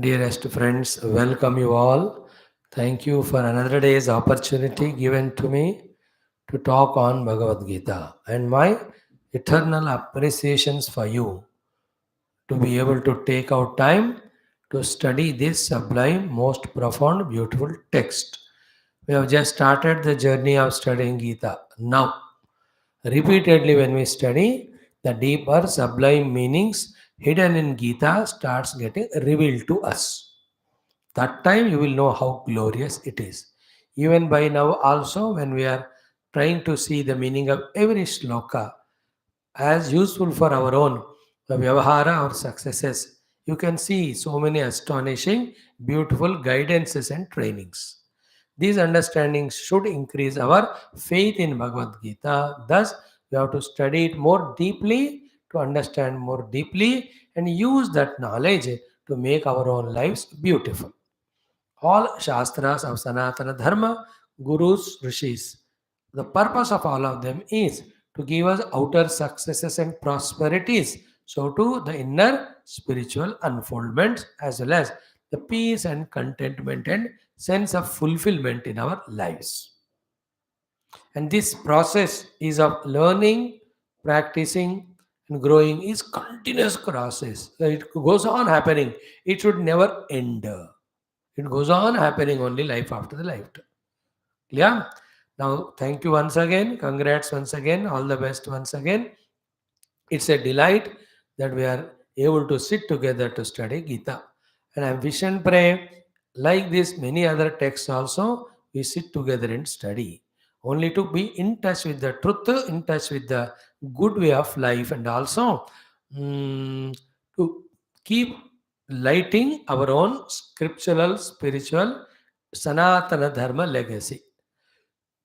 Dearest friends, welcome you all. Thank you for another day's opportunity given to me to talk on Bhagavad Gita and my eternal appreciations for you to be able to take out time to study this sublime, most profound, beautiful text. We have just started the journey of studying Gita. Now, repeatedly when we study, the deeper, sublime meanings hidden in Gita starts getting revealed to us. That time you will know how glorious it is. Even by now, also, when we are trying to see the meaning of every shloka as useful for our own vyavahara or successes, you can see so many astonishing, beautiful guidances and trainings. These understandings should increase our faith in Bhagavad Gita. Thus, we have to study it more deeply, to understand more deeply, and use that knowledge to make our own lives beautiful. All Shastras of Sanatana Dharma, Gurus, Rishis. The purpose of all of them is to give us outer successes and prosperities, so too the inner spiritual unfoldments as well as the peace and contentment and sense of fulfillment in our lives. And this process is of learning, practicing, and growing is continuous process. It goes on happening. It should never end. It goes on happening only life after the lifetime. Yeah. Now, thank you once again. Congrats once again. All the best once again. It's a delight that we are able to sit together to study Gita. And I wish and pray, like this, many other texts also, we sit together and study. Only to be in touch with the truth, in touch with the good way of life, and also to keep lighting our own scriptural, spiritual, Sanatana Dharma legacy.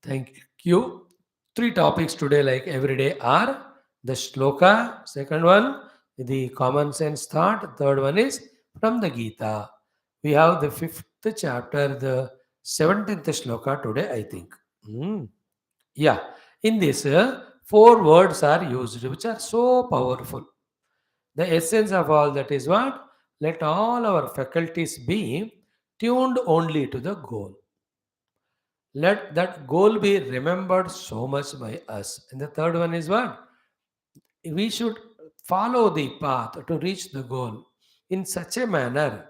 Thank you. Three topics today, like every day, are the shloka, second one, the common sense thought, third one is from the Gita. We have the fifth chapter, the 17th shloka today, I think. Hmm. Yeah, in this, four words are used, which are so powerful. The essence of all that is what? Let all our faculties be tuned only to the goal. Let that goal be remembered so much by us. And the third one is what? We should follow the path to reach the goal in such a manner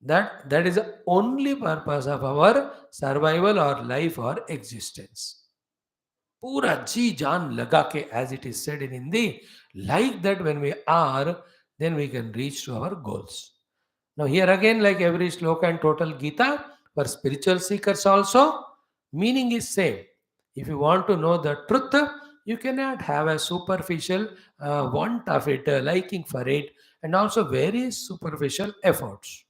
that that is the only purpose of our survival or life or existence. Pura ji jaan laga ke, as it is said in Hindi, like that when we are, then we can reach to our goals. Now, here again, like every shloka and total Gita, for spiritual seekers also, meaning is same. If you want to know the truth, you cannot have a superficial want of it, liking for it, and also very superficial efforts.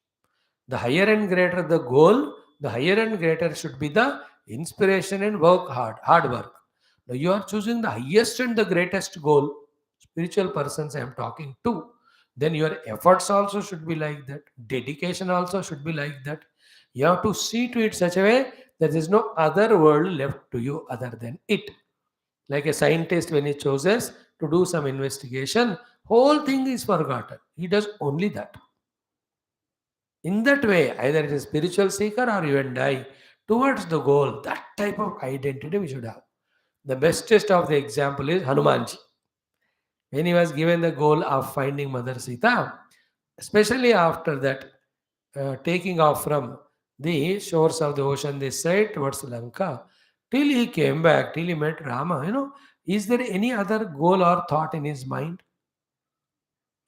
The higher and greater the goal, the higher and greater should be the inspiration and hard work. Now you are choosing the highest and the greatest goal, spiritual persons I am talking to. Then your efforts also should be like that. Dedication also should be like that. You have to see to it such a way that there is no other world left to you other than it. Like a scientist, when he chooses to do some investigation, whole thing is forgotten. He does only that. In that way, either it is spiritual seeker or you and I, towards the goal, that type of identity we should have. The bestest of the example is Hanumanji. When he was given the goal of finding Mother Sita, especially after that taking off from the shores of the ocean this side towards Lanka, till he came back, till he met Rama, is there any other goal or thought in his mind?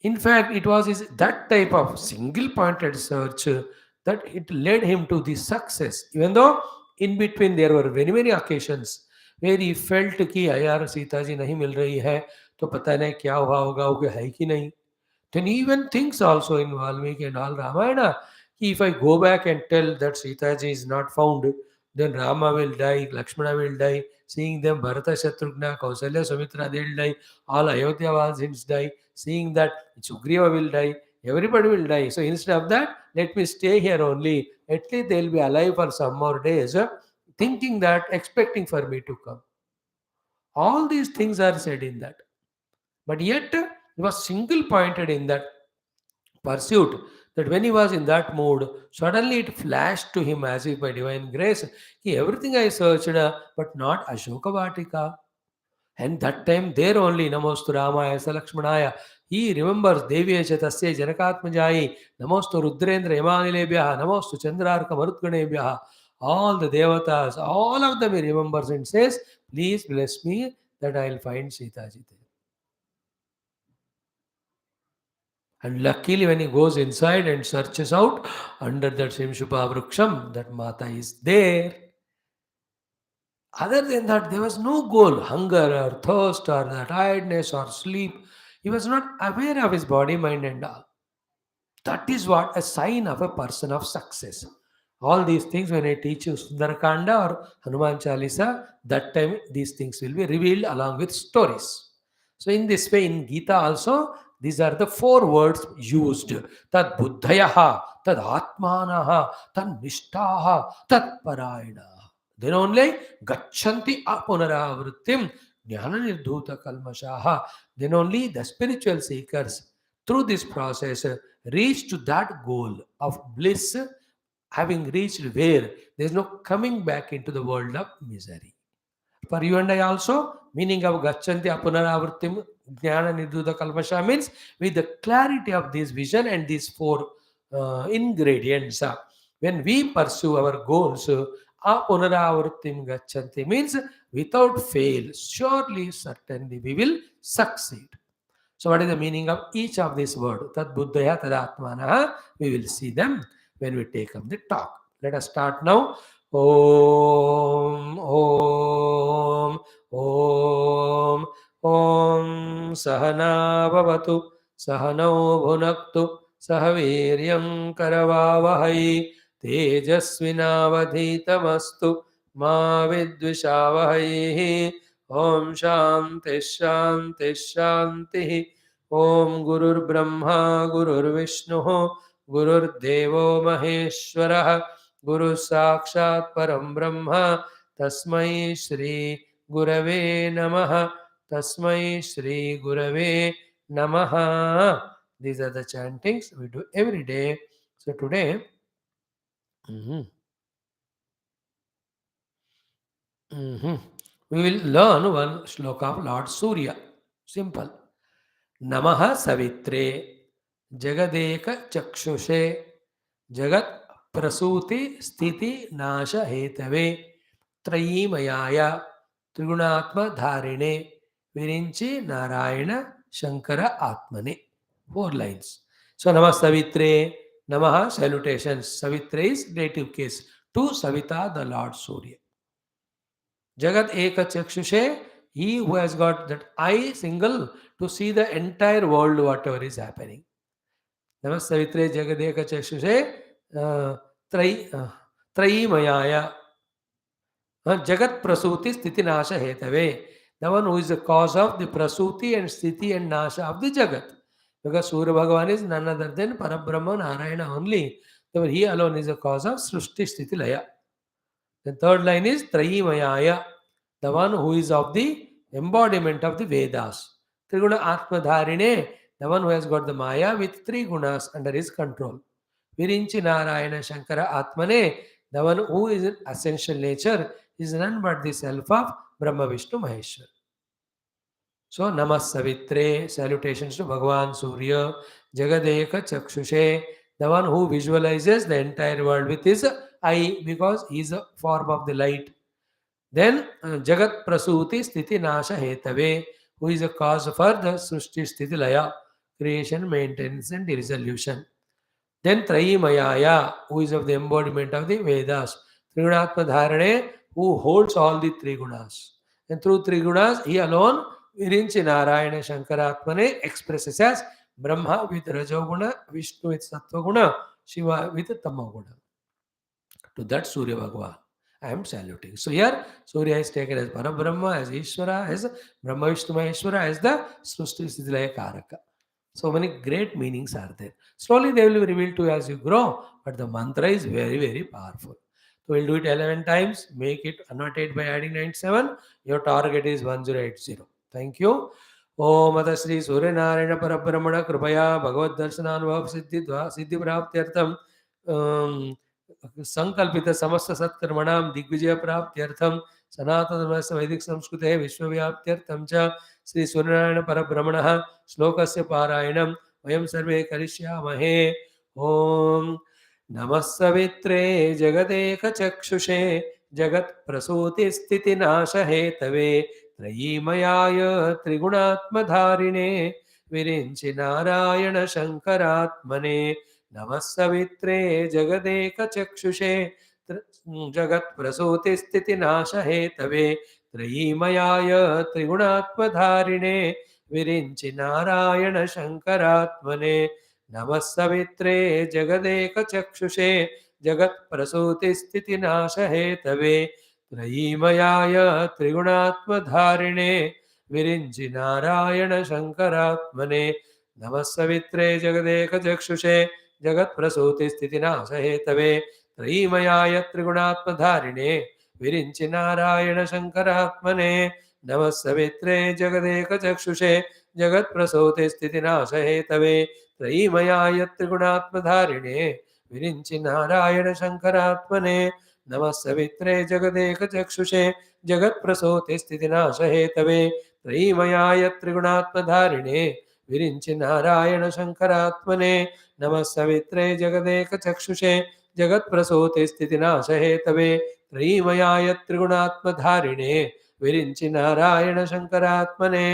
In fact, it was that type of single pointed search that it led him to the success. Even though in between there were very many occasions where he felt कि यार सीता जी नहीं मिल रही है तो पता नहीं क्या हुआ होगा वो है कि नहीं. Then he even thinks also in Valmiki and all Ramayana, if I go back and tell that Sita ji is not found, then Rama will die, Lakshmana will die, seeing them Bharata, Shatrugna, Kausalya, Sumitra, they will die, all Ayodhya Vasins die, seeing that Sugriva will die, everybody will die. So instead of that, let me stay here only. At least they will be alive for some more days, thinking that, expecting for me to come. All these things are said in that. But yet, he was single pointed in that pursuit that when he was in that mood, suddenly it flashed to him as if by divine grace, everything I searched, but not Ashoka Vatika. And that time there only Namostu Ramaya Salakshmanaya. He remembers Devi Chatasya Janakatmajayi, Namostu Rudrendra Yamanilebhyaha, Namostu Chandrarka Marutganebhyaha. All the devatas, all of them he remembers and says, please bless me that I will find Sitaji there. And luckily, when he goes inside and searches out under that Simshupa Vruksham, that Mata is there. Other than that, there was no goal, hunger or thirst or the tiredness or sleep. He was not aware of his body, mind, and all. That is what a sign of a person of success. All these things, when I teach you Sundarakanda or Hanuman Chalisa, that time these things will be revealed along with stories. So, in this way, in Gita also, these are the four words used. Tad buddhayaha, tad atmanaha, tad nishtaha, tad parayanaha. Then only gachanti apunaravrittim jnana nirdhuta kalmashaha. Then only the spiritual seekers through this process reach to that goal of bliss, having reached where there is no coming back into the world of misery. For you and I also, meaning of Gachanti Apunaravartim Jnana Nirdhuta Kalmasha means with the clarity of this vision and these four ingredients. When we pursue our goals, Apunaravartim Gachanti means without fail, surely, certainly we will succeed. So, what is the meaning of each of these words? Tad buddhaya, tad atmanaha. We will see them when we take up the talk. Let us start now. Om, Om, Om, Om. Sahana bhavatu, Sahano bhunaktu, Sahaviryam karavavahai, Tejasvinavadhitamastu, Ma vidvishavahai. Om Shanti Shanti Shanti. Om Gurur Brahma Gurur Vishnu Gurur Devo Maheshwarah Guru Sakshat Param Brahma Tasmai Shri Gurave Namaha. Tasmai Shri Gurave Namaha. These are the chantings we do every day. So today, mhm, we will learn one shloka of Lord Surya. Simple. Namaha Savitre Jagadeka Chakshushe Jagat Prasuti Sthiti Nasha Hetave Trayimayaya Trigunatma Dharine Virinchi Narayana Shankara Atmane. 4 lines. So Namah Savitre, Namaha salutations. Savitre is dative case. To Savita, the Lord Surya. Jagat Eka Chakshushe, he who has got that eye single to see the entire world, whatever is happening. Namasavitre Jagadeka Chakshushe Trayi Mayaya Jagat Prasuti Sthiti Nasha Hetave. The one who is the cause of the Prasuti and Sthiti and Nasha of the Jagat. Because Surya Bhagavan is none other than Parabrahma Narayana only. Therefore, he alone is the cause of Srushti Sthiti Laya. The third line is Trayimayaya, the one who is of the embodiment of the Vedas. Triguna Atmadharine, the one who has got the Maya with 3 gunas under his control. Virinchi Narayana Shankara Atmane, the one who is in essential nature, is none but the self of Brahma Vishnu Maheshwar. So, Namah Savitre, salutations to Bhagavan Surya, Jagadeka Chakshushe, the one who visualizes the entire world with his eye because he is a form of the light. Then, Jagat Prasuti Sthiti Nasha Hetave, who is a cause for the Srushti Sthiti Laya, creation, maintenance, and resolution. Then Trayi Mayaya, who is of the embodiment of the Vedas. Trigunatma Dharane, who holds all the 3 gunas. And through 3 gunas, he alone, Virinchi Narayana Shankaratmane, expresses as Brahma with Rajoguna, Vishnu with Sattva Shiva with Tamoguna. To that Surya Bhagavan, I am saluting. So here, Surya is taken as Parabrahma, as Ishvara, as Brahma Vishnu Maheshwara, as the Srushti Siddhilaya Karaka. So many great meanings are there. Slowly they will be revealed to you as you grow, but the mantra is very, very powerful. So we'll do it 11 times, make it annotate by adding 97. Your target is 1080. Thank you. ओम अथ श्री सूर्यनारायण परब्रह्मण कृपया भगवद दर्शनानुभव सिद्धि प्राप्त्यर्थम संकल्पित समस्त सत्कर्मणां दिग्विजय प्राप्त्यर्थम सनातन धर्मस्य वैदिक संस्कृते विश्वव्याप्त्यर्थम च श्री सूर्यनारायण परब्रह्मणः श्लोकस्य पारायणं वयं सर्वे करिष्यामहे। ओम नमः सवित्रे जगदेकचक्षुषे जगत्प्रसूतिस्थितिनाशहेतवे त्रयीमयाय त्रिगुणात्मधारिणे विरिञ्चि नारायण शङ्करात्मने नमः सवित्रे जगदेकचक्षुषे जगत्प्रसूतिस्थितिनाशहेतवे त्रयीमयाय त्रिगुणात्मधारिणे विरिञ्चि नारायण शङ्करात्मने नमः सवित्रे जगदेकचक्षुषे जगत्प्रसूतिस्थितिनाशहेतवे त्रयीमयाय त्रिगुणात्मधारिणे विरिञ्चि नारायण शङ्करात्मने नमः सवित्रे जगदेकचक्षुषे जगत्प्रसूतिस्थितिनाशहेतवे त्रयीमयाय त्रिगुणात्मधारिणे विरिञ्चि नारायण शङ्करात्मने नमः सवित्रे जगदेकचक्षुषे जगत्प्रसूतिस्थितिनाशहेतवे त्रयीमयाय त्रिगुणात्मधारिणे विरिञ्चि नारायण शङ्करात्मने नमः सवित्रे जगदेकचक्षुषे जगत्प्रसूतिस्थितिनाशहेतवे त्रयीमयाय त्रिगुणात्मधारिणे विरिञ्चि नारायण शङ्करात्मने नमः सवित्रे जगदेकचक्षुषे जगत्प्रसूतिस्थितिनाशहेतवे त्रयीमयाय त्रिगुणात्मधारिणे विरिञ्चि नारायण शङ्करात्मने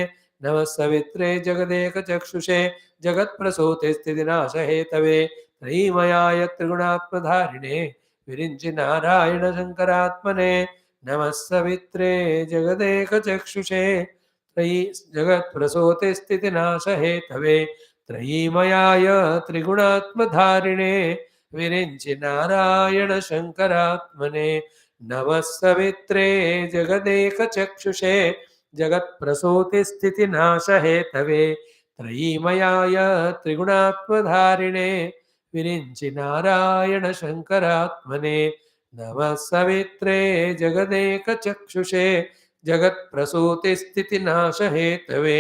नमः सवित्रे जगदेकचक्षुषे जगत्प्रसूतिस्थितिनाशहेतवे त्रयीमयाय त्रिगुणात्मधारिणे विरिञ्चि नारायण शङ्करात्मने नमः सवित्रे जगदेकचक्षुषे त्रयी जगत्प्रसूतिस्थितिनाशहेतवे त्रयीमयाय त्रिगुणात्मधारिणे विरिञ्चि नारायण शङ्करात्मने नमः सवित्रे जगदेकचक्षुषे जगत्प्रसूतिस्थितिनाशहेतवे त्रयीमयाय त्रिगुणात्मधारिणे विरिञ्चि नारायण शङ्करात्मने नमः सवित्रे जगदेकचक्षुषे जगत्प्रसूतिस्थितिनाशहेतवे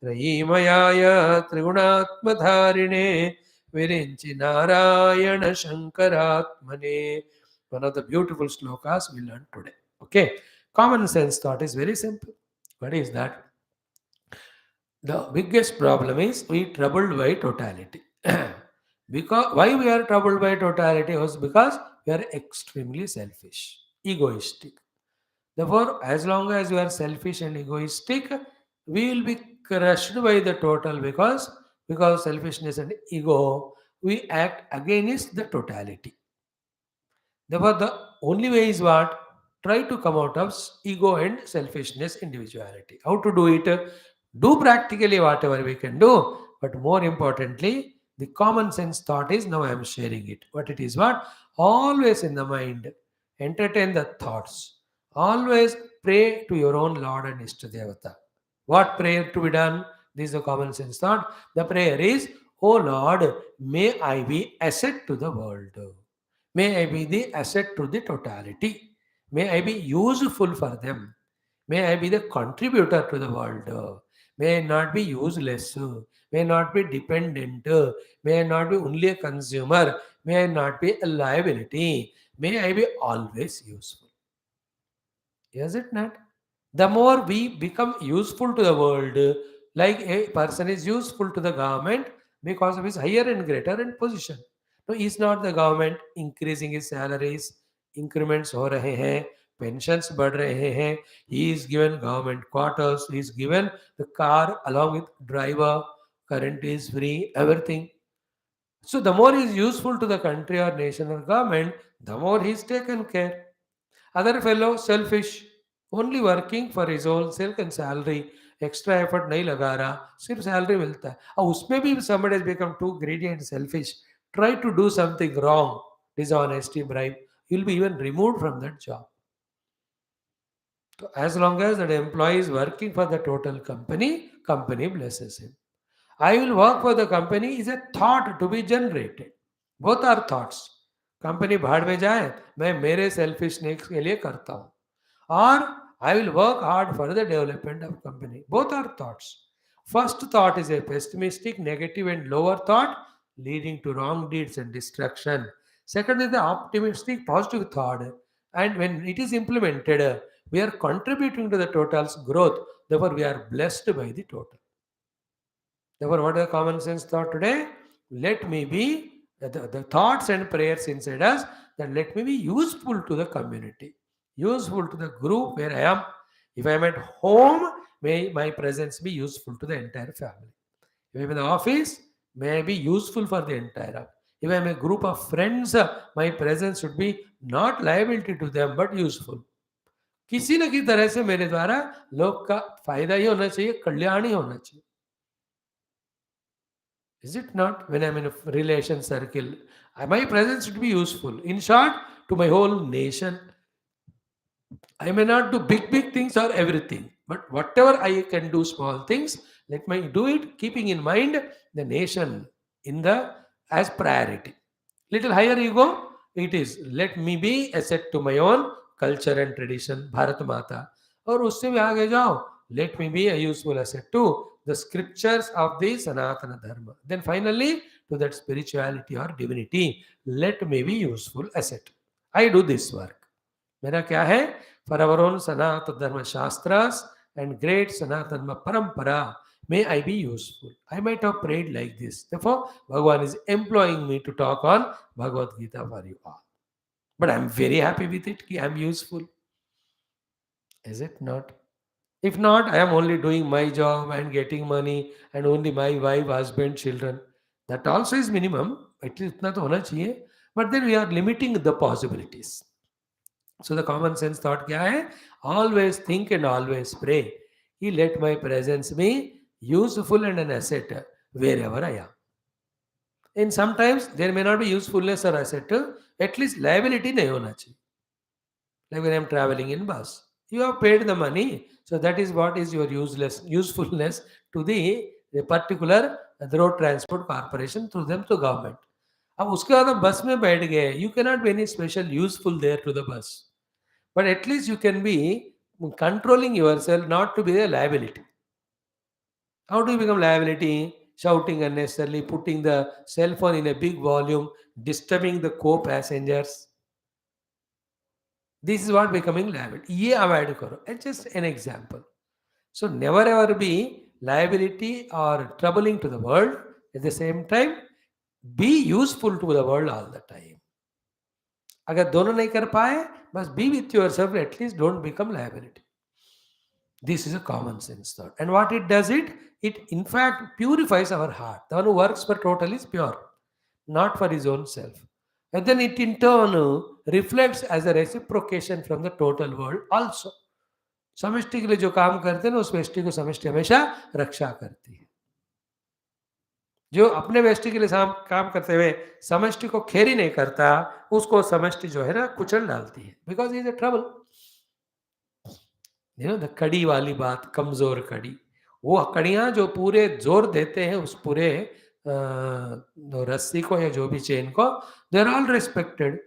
त्रयीमयाय त्रिगुणात्मधारिणे विरिञ्चि Narayan शङ्करात्मने. One of the beautiful shlokas we learned today. Okay, common sense thought is very simple. What is that? The biggest problem is we troubled by totality. Because why we are troubled by totality was because we are extremely selfish, egoistic. Therefore, as long as you are selfish and egoistic, we will be crushed by the total because selfishness and ego, we act against the totality. Therefore, the only way is what? Try to come out of ego and selfishness, individuality. How to do it? Do practically whatever we can do, but more importantly, the common sense thought is now I am sharing it. What it is what? Always in the mind, entertain the thoughts. Always pray to your own Lord and Ishtadevata. What prayer to be done? This is a common sense thought. The prayer is, O Lord, may I be asset to the world. May I be the asset to the totality. May I be useful for them. May I be the contributor to the world. May I not be useless. May I not be dependent. May I not be only a consumer. May I not be a liability. May I be always useful. Is it not? The more we become useful to the world, like a person is useful to the government because of his higher and greater and position. No, is not the government increasing his salaries, increments हो रहे हैं, pensions बढ़ रहे हैं, he is given government quarters, he is given the car along with driver, current is free, everything. So the more he is useful to the country or nation or government, the more he is taken care. Other fellow selfish, only working for his own self and salary, extra effort नहीं लगा रहा, सिर्फ salary मिलता है. और उसमें भी somebody has become too greedy and selfish, try to do something wrong, dishonesty, bribe, he'll be even removed from that job. So as long as that employee is working for the total company, company blesses him. I will work for the company is a thought to be generated. Both are thoughts. Company भाड़ में जाए, मैं मेरे selfishness के लिए करता हूँ, और I will work hard for the development of company. Both are thoughts. First thought is a pessimistic, negative, and lower thought leading to wrong deeds and destruction. Second is the optimistic, positive thought. And when it is implemented, we are contributing to the total's growth. Therefore, we are blessed by the total. Therefore, what is the common sense thought today? Let me be the thoughts and prayers inside us, that let me be useful to the community, useful to the group where I am. If I am at home, may my presence be useful to the entire family. If I am in the office, may I be useful for the entire. If I am a group of friends, my presence should be not liability to them but useful. किसी न किसी तरह से मेरे द्वारा लोग का फायदा ही होना चाहिए, कल्याण ही होना चाहिए. Is it not? When I'm in a relation circle, my presence should be useful. In short, to my whole nation. I may not do big things or everything, but whatever I can do small things, let me do it, keeping in mind the nation in the as priority. Little higher ego, it is let me be asset to my own culture and tradition, Bharat Mata. और उससे भी आगे जाओ, let me be a useful asset to the scriptures of the Sanatana Dharma. Then finally, to that spirituality or divinity, let me be useful asset. I do this work. मेरा क्या है? For our own Sanatana Dharma Shastras and great Sanatana Parampara, may I be useful. I might have prayed like this. Therefore, Bhagavan is employing me to talk on Bhagavad Gita for you all. But I am very happy with it. I am useful. Is it not? If not, I am only doing my job and getting money and only my wife, husband, children. That also is minimum. At least इतना तो होना चाहिए. But then we are limiting the possibilities. So the common sense thought क्या है? Always think and always pray. He let my presence be useful and an asset wherever I am. And sometimes there may not be usefulness or asset. At least liability नहीं होना चाहिए. Like when I'm traveling in bus, you have paid the money, so that is what is your usefulness to the particular the road transport corporation, through them to government. अब उसके बाद आप बस में बैठ गए, you cannot be any special useful there to the bus, but at least you can be controlling yourself not to be a liability. How do you become liability? Shouting unnecessarily, putting the cell phone in a big volume, disturbing the co-passengers. This is what becoming liability. ये avoid करो. It's just an example. So never ever be liability or troubling to the world. At the same time, be useful to the world all the time. अगर दोनों नहीं कर पाए, बस be with yourself. At least don't become liability. This is a common sense thought. And what it does, it in fact purifies our heart. The one who works for total is pure, not for his own self. And then it in turn reflects as a reciprocation from the total world also. समष्टि के लिए जो काम करते हैं ना, उस व्यष्टि को समष्टि हमेशा रक्षा करती है. जो अपने व्यष्टि के लिए काम करते हुए समष्टि को खेरी नहीं करता, उसको समष्टि जो है ना कुचल डालती है. Because is a trouble. The कड़ी वाली बात, कमजोर कड़ी, वो कड़ियां जो पूरे जोर देते हैं उस पूरे रस्सी को या जो भी चेन को, they are all respected.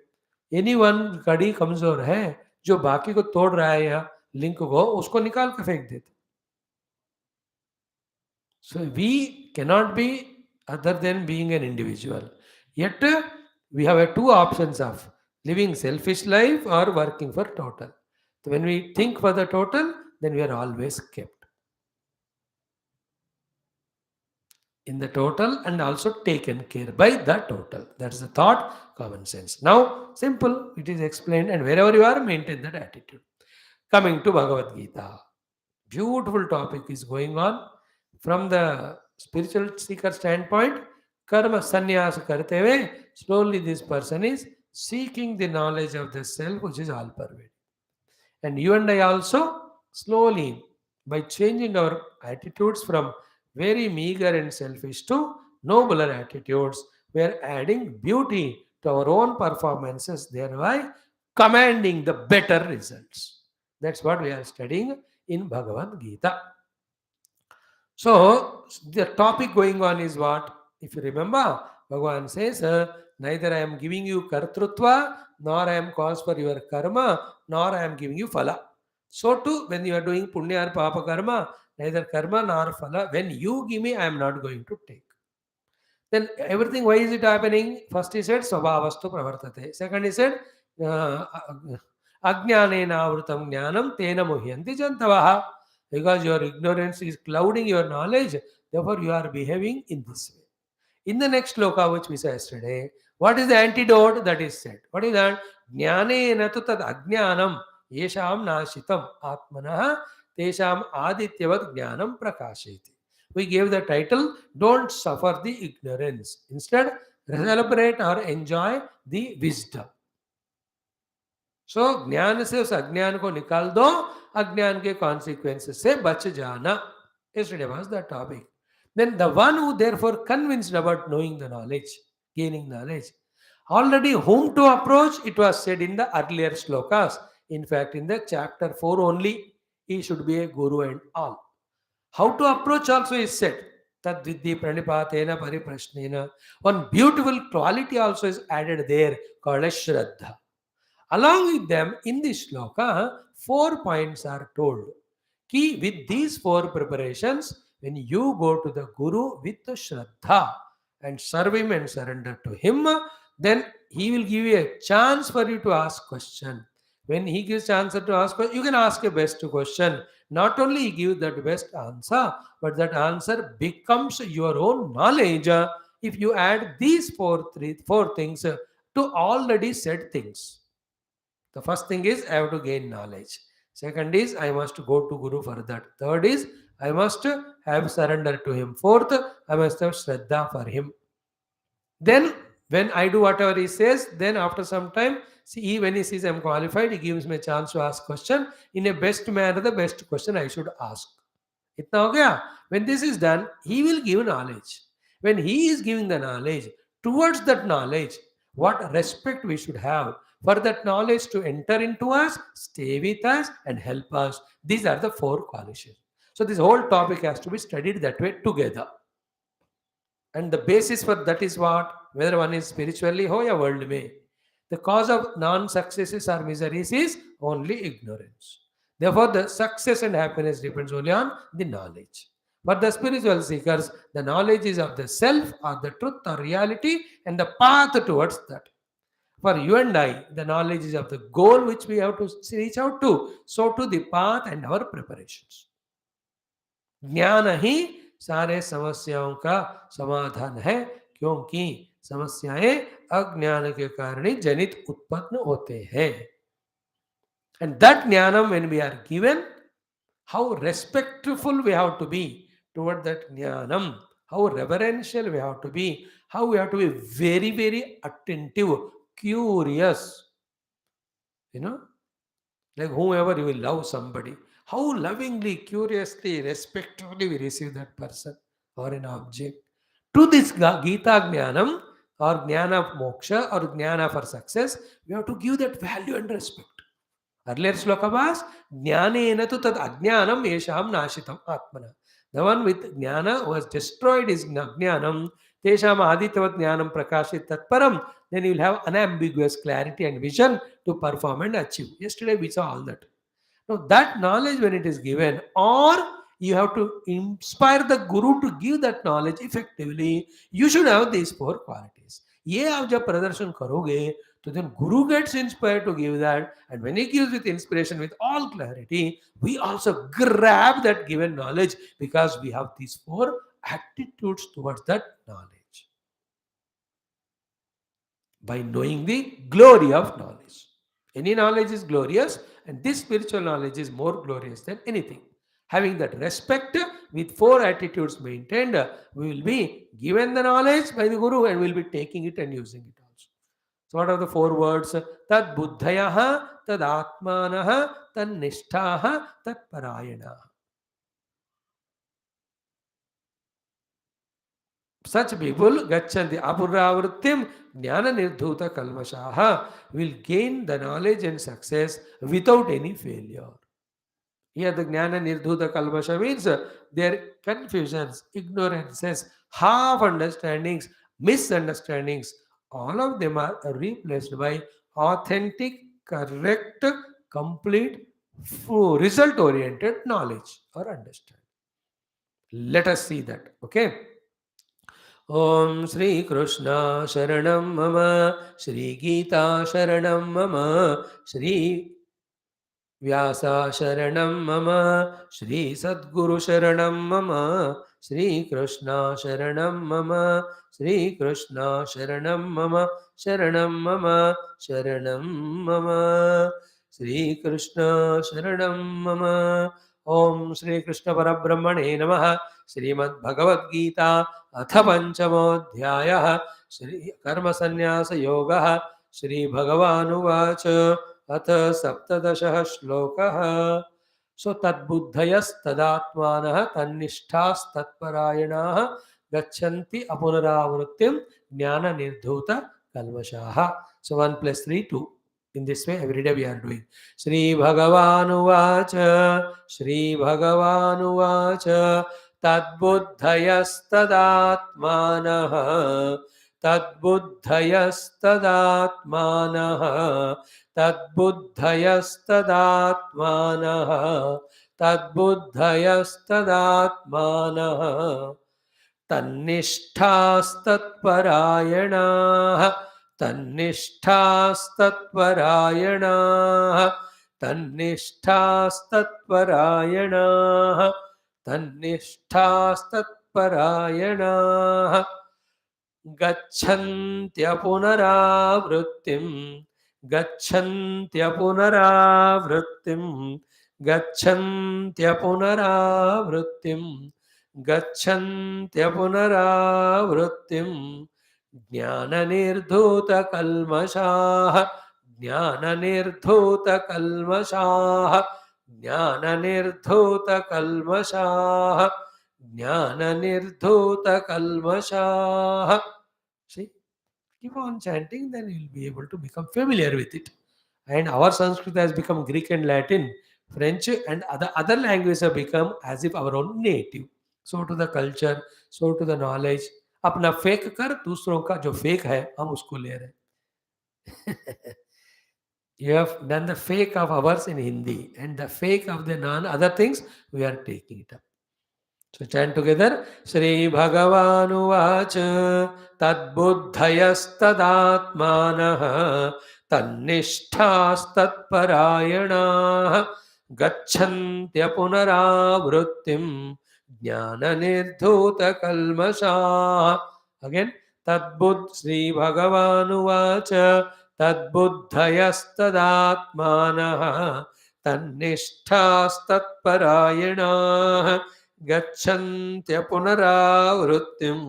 Any one कड़ी कमजोर है, जो बाकी को तोड़ रहा है या लिंक को, उसको निकाल के फेंक देते. So we cannot be other than being an individual. Yet we have two options of living selfish life or working for total. So when we think for the total, then we are always kept in the total and also taken care by the total. That's the thought, common sense. Now, simple, it is explained, and wherever you are, maintain that attitude. Coming to Bhagavad Gita, beautiful topic is going on. From the spiritual seeker standpoint, karma sannyas karte hue, slowly this person is seeking the knowledge of the self, which is all pervading. And you and I also, slowly, by changing our attitudes from very meager and selfish to nobler attitudes, we are adding beauty to our own performances, thereby commanding the better results. That's what we are studying in Bhagavad Gita. So, the topic going on is what? If you remember, Bhagavan says, neither I am giving you kartrutva, nor I am cause for your karma, nor I am giving you phala. So too, when you are doing punya or papa karma, neither karma nor phala. When you give me, I am not going to take. Then everything, why is it happening? First he said, Swabhavastu pravartate. Second he said, uh, Ajnanena avrutam jnanam tena muhyanti jantavaha. Because your ignorance is clouding your knowledge, therefore you are behaving in this way. In the next sloka, which we saw yesterday, what is the antidote that is said? What is that? Jnanena tu tad ajnanam yesham nashitam atmanah tesham adityavat jnanam prakasheti. We gave the title, Don't Suffer the Ignorance. Instead, celebrate or enjoy the wisdom. So, ज्ञान से उस अज्ञान को निकाल दो, अज्ञान के consequences से बच जाना. Yesterday was the topic. Then the one who therefore convinced about knowing the knowledge, gaining knowledge, already whom to approach, it was said in the earlier slokas. In fact, in the chapter 4 only, he should be a guru and all. How to approach also is said. Tad vidhi pranipatena pariprashnena. One beautiful quality also is added there called as Shraddha. Along with them, in this shloka, 4 points are told. Ki with these 4 preparations, when you go to the Guru with Shraddha and serve him and surrender to him, then he will give you a chance for you to ask question. When he gives answer to ask question, you can ask a best question. Not only he gives that best answer, but that answer becomes your own knowledge if you add these four things to already said things. The first thing is I have to gain knowledge. Second is I must go to Guru for that. Third is I must have surrender to him. Fourth, I must have Shraddha for him. Then when I do whatever he says, then after some time, see, when he sees I'm qualified, he gives me a chance to ask question. In a best manner, the best question I should ask. Itna ho gaya? When this is done, he will give knowledge. When he is giving the knowledge, towards that knowledge, what respect we should have for that knowledge to enter into us, stay with us, and help us. These are the 4 qualities. So this whole topic has to be studied that way together. And the basis for that is what? Whether one is spiritually ho ya world may. The cause of non-successes or miseries is only ignorance. Therefore, the success and happiness depends only on the knowledge. For the spiritual seekers, the knowledge is of the self or the truth or reality and the path towards that. For you and I, the knowledge is of the goal which we have to reach out to. So to the path and our preparations. ज्ञान ही सारे समस्याओं का समाधान है, क्योंकि समस्याएं अज्ञान के कारण ही जनित उत्पन्न होते हैं. And that jnanam, when we are given, how respectful we have to be toward that jnanam, how reverential we have to be, how we have to be very, very attentive, curious. Like whomever you will love somebody, how lovingly, curiously, respectfully we receive that person or an object. To this Geetha Jnanam or Jnana of Moksha or Jnana for success, we have to give that value and respect. Earlier sloka was Jnanena tu tad ajnanam yesham nashitam atmana. The one with Jnana who has destroyed his Jnanam, tesham aditavat Jnanam prakashit tatparam, then you will have unambiguous clarity and vision to perform and achieve. Yesterday we saw all that. Now that knowledge, when it is given, or you have to inspire the Guru to give that knowledge effectively, you should have these 4 qualities. ये आप जब प्रदर्शन करोगे, तो then Guru gets inspired to give that, and when he gives with inspiration with all clarity, we also grab that given knowledge because we have these 4 attitudes towards that knowledge. By knowing the glory of knowledge. Any knowledge is glorious, and this spiritual knowledge is more glorious than anything. Having that respect with 4 attitudes maintained, we will be given the knowledge by the Guru and we will be taking it and using it also. So what are the 4 words? Tad buddhayaha, tad atmanaha, tad nishtaha, tad parayanaha. Such people, gachanti apuravrittim jnana nirdhuta kalmashaha, will gain the knowledge and success without any failure. Here the jnana nirdhuta kalmasha means their confusions, ignorances, half understandings, misunderstandings, all of them are replaced by authentic, correct, complete, result oriented knowledge or understanding. Let us see that. Okay. Om Shri Krishna Sharanam Mama, Shri Geetha Sharanam Mama, Shri Vyasa Sharanam Mama, Shri Sadguru Sharanam Mama, Shri Krishna Sharanam Mama, Shri Krishna Sharanam Mama, Sharanam Mama, Sharanam Mama, Shri Krishna Sharanam Mama. Om Shri Krishna Parabrahmane Namaha. Srimad Bhagavad Gita अथ पंचमोऽध्यायः श्री कर्मसन्न्यास योगः श्री भगवानुवाच अथ सप्तदशः श्लोकः सो तद्बुद्धयस्तदात्मानः तन्निष्ठास्तत्परायणाः गच्छन्ति अपुनरावृत्तिं ज्ञाननिर्धूत कल्मषाः. So 1 + 3 2. In this way every day we are doing. Shri Bhagavanuvacha Shri Bhagavanuvacha तद्बुद्धयस्तदात्मानः तद्बुद्धयस्तदात्मानः तद्बुद्धयस्तदात्मानः तद्बुद्धयस्तदात्मानः तन्निष्ठास्तत्परायणाः तन्निष्ठास्तत्परायणाः तन्निष्ठास्तत्परायणाः तन्निष्ठास्तत्परायणाः गच्छन्त्यपुनरावृत्तिं गच्छन्त्यपुनरावृत्तिं गच्छन्त्यपुनरावृत्तिं गच्छन्त्यपुनरावृत्तिं ज्ञाननिर्धूतकल्मषाः ज्ञाननिर्धूतकल्मषाः ज्ञाननिर्धूतकल्मषाः ज्ञाननिर्धूतकल्मषाः. See, keep on chanting, then you will be able to become familiar with it. And our Sanskrit has become Greek and Latin, French and other languages have become as if our own native. So to the culture, so to the knowledge. अपना fake कर, दूसरों का जो fake है हम उसको ले रहे हैं. You have done the fake of ours in Hindi and the fake of the other things, we are taking it up. So chant together. Shri Bhagavanuvach Tadbuddhayastadaatmanah Tannishthaastatparayanah Gacchantya Punaravrittim Jnana Kalmasha. Again. Shri Bhagavanuvach तद्बुद्धयस्तदात्मानः तन्निष्ठास्तत्परायणाः गच्छन्त्य पुनरावृत्तिं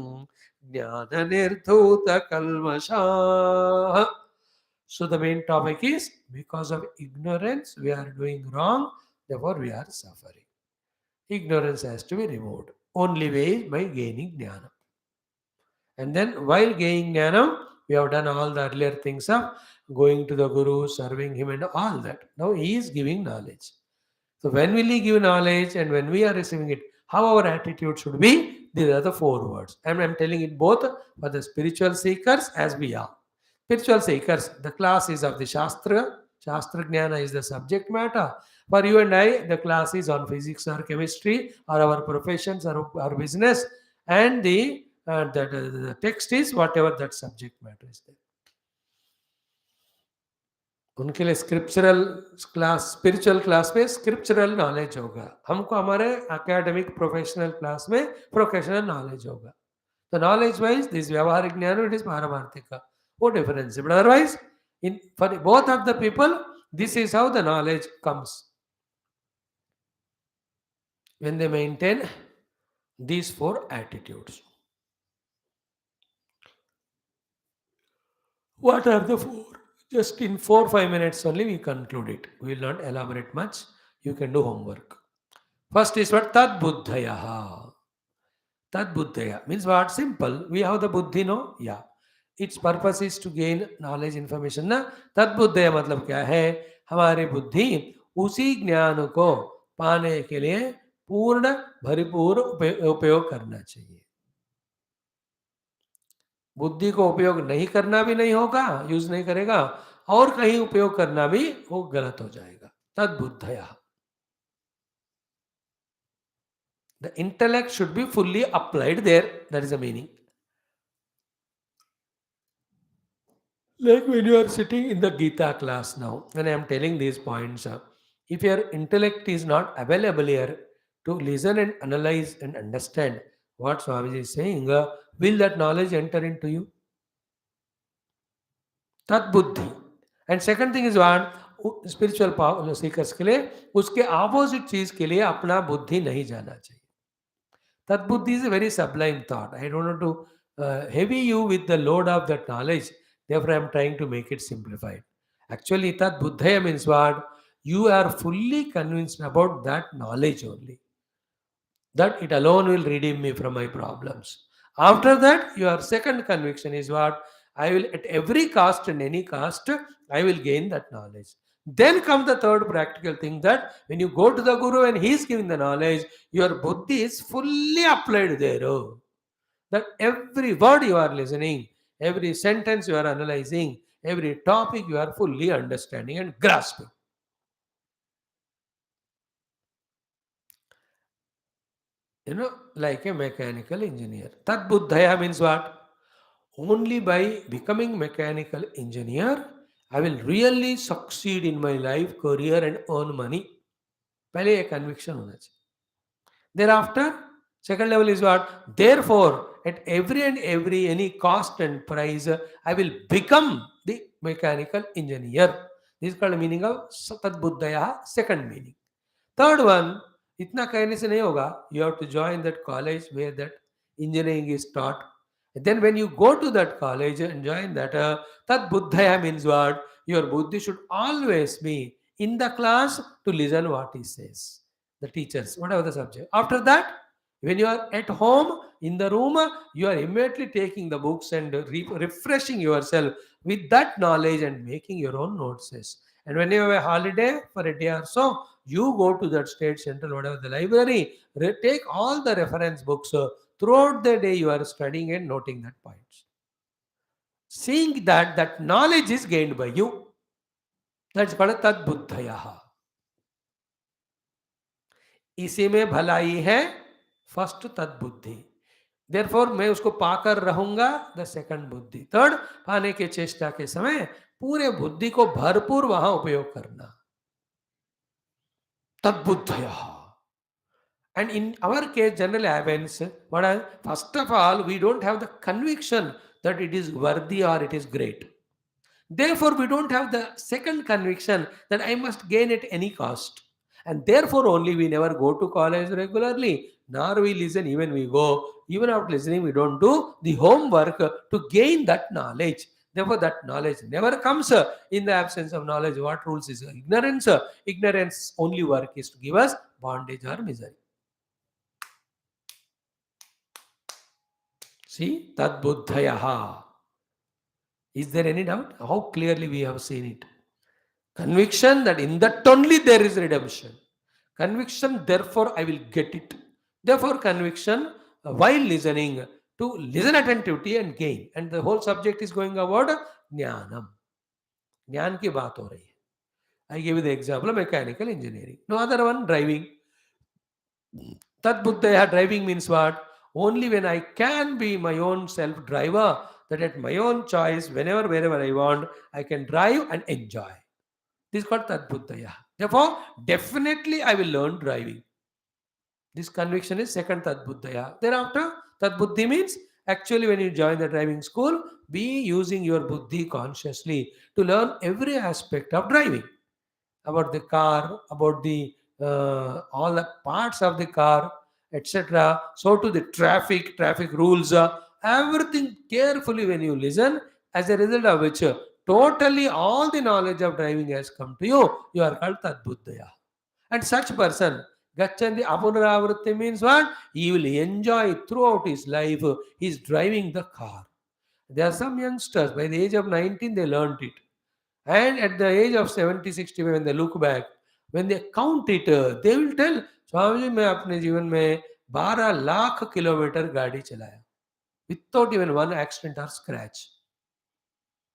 ज्ञाननिर्धूतकल्मषाः. So the main topic is, because of ignorance we are doing wrong, therefore we are suffering. Ignorance has to be removed. Only way is by gaining jnana. And then while gaining jnana, we have done all the earlier things of going to the Guru, serving him and all that. Now he is giving knowledge. So when will he give knowledge and when we are receiving it, how our attitude should be? These are the 4 words. And I'm telling it both for the spiritual seekers as we are. Spiritual seekers, the class is of the Shastra. Shastra Jnana is the subject matter. For you and I, the class is on physics or chemistry or our professions or our business. And the text is whatever that subject matter is there. उनके लिए scriptural class, spiritual class में scriptural knowledge होगा. हमको हमारे academic professional class में professional knowledge होगा. तो knowledge wise this व्यावहारिक ज्ञान, इट इज पारमार्थिक. वो डिफरेंस है. But otherwise in for both of the people this is how the knowledge comes when they maintain these 4 attitudes. What are the 4? Just in 4-5 minutes only we conclude it. We will not elaborate much. You can do homework. First is what? Tadbuddhaya. Tadbuddhaya means what? Simple. We have the buddhi, no? Yeah. Its purpose is to gain knowledge, information. ना तद्बुद्धया मतलब क्या है? हमारी बुद्धि उसी ज्ञान को पाने के लिए पूर्ण भरपूर उपयोग करना चाहिए. बुद्धि को उपयोग नहीं करना भी नहीं होगा, यूज नहीं करेगा, और कहीं उपयोग करना भी वो गलत हो जाएगा. तद्बुद्धया. The intellect should be fully applied there. That is the meaning. Like when you are sitting in the Geetha class now, when I am telling these points, if your intellect is not available here to listen and analyze and understand what Swamiji is saying, will that knowledge enter into you? Tat buddhi. And second thing is what? Spiritual power seekers के लिए उसके opposite चीज के लिए अपना बुद्धि नहीं जाना चाहिए. Tat buddhi is a very sublime thought. I don't want to heavy you with the load of that knowledge. Therefore, I am trying to make it simplified. Actually, tat buddhaya means what? You are fully convinced about that knowledge only. That it alone will redeem me from my problems. After that, your second conviction is what? I will, at every cost and any cost, I will gain that knowledge. Then comes the third practical thing, that when you go to the Guru and he is giving the knowledge, your buddhi is fully applied there. Oh. That every word you are listening, every sentence you are analyzing, every topic you are fully understanding and grasping. Like a mechanical engineer. Tat buddhaya means what? Only by becoming mechanical engineer, I will really succeed in my life, career and earn money. पहले ये conviction होना चाहिए. Thereafter, second level is what? Therefore, at every and every any cost and price, I will become the mechanical engineer. This is called the meaning of Satat Buddhaya, second meaning. Third one, इतना कहने से नहीं होगा. You have to join that college where that engineering is taught. And then when you go to that college and join that, Tat Buddhaya means what? Your buddhi should always be in the class to listen what he says. The teachers, whatever the subject. After that, when you are at home in the room, you are immediately taking the books and refreshing yourself with that knowledge and making your own notes. And when you have a holiday for a day or so, you go to that state central, whatever the library, take all the reference books. Throughout the day, you are studying and noting that points. Seeing that that knowledge is gained by you. That's called tad buddhaya. इसी में भलाई है first तद्बुद्धि. Therefore मैं उसको पाकर रहूंगा, the second बुद्धि. Third, पाने के चेष्टा के समय पूरे बुद्धि को भरपूर वहां उपयोग करना. तद्बुद्धय. And in our case, generally happens, first of all, we don't have the conviction that it is worthy or it is great. Therefore, we don't have the second conviction that I must gain at any cost. And therefore, only we never go to college regularly, nor we listen even we go. Even after listening, we don't do the homework to gain that knowledge. Therefore, that knowledge never comes in the absence of knowledge. What rules is ignorance? Ignorance only work is to give us bondage or misery. See, tad buddhayaha. Is there any doubt? How clearly we have seen it. Conviction that in that only there is redemption. Conviction, therefore I will get it. Therefore, conviction while listening, to listen attentively and gain. And the whole subject is going about jnanam. Jnana की बात हो रही है. I give you the example of mechanical engineering. No other one, driving. Tat buddhaya, driving means what? Only when I can be my own self driver, that at my own choice, whenever, wherever I want, I can drive and enjoy. This is called Tat buddhaya. Therefore, definitely I will learn driving. This conviction is second Tat buddhaya. Thereafter, Tat buddhi means actually when you join the driving school, be using your buddhi consciously to learn every aspect of driving. About the car, about the all the parts of the car, etc. So to the traffic rules, everything carefully when you listen, as a result of which totally all the knowledge of driving has come to you, you are called Tadbuddhaya. And such person, Gacchandi Apunaravriti means what? He will enjoy throughout his life, he is driving the car. There are some youngsters, by the age of 19, they learned it. And at the age of 70, 60, when they look back, when they count it, they will tell, Swami ji मैं अपने जीवन में 12 lakh kilometre गाड़ी चलाया without even one accident or scratch.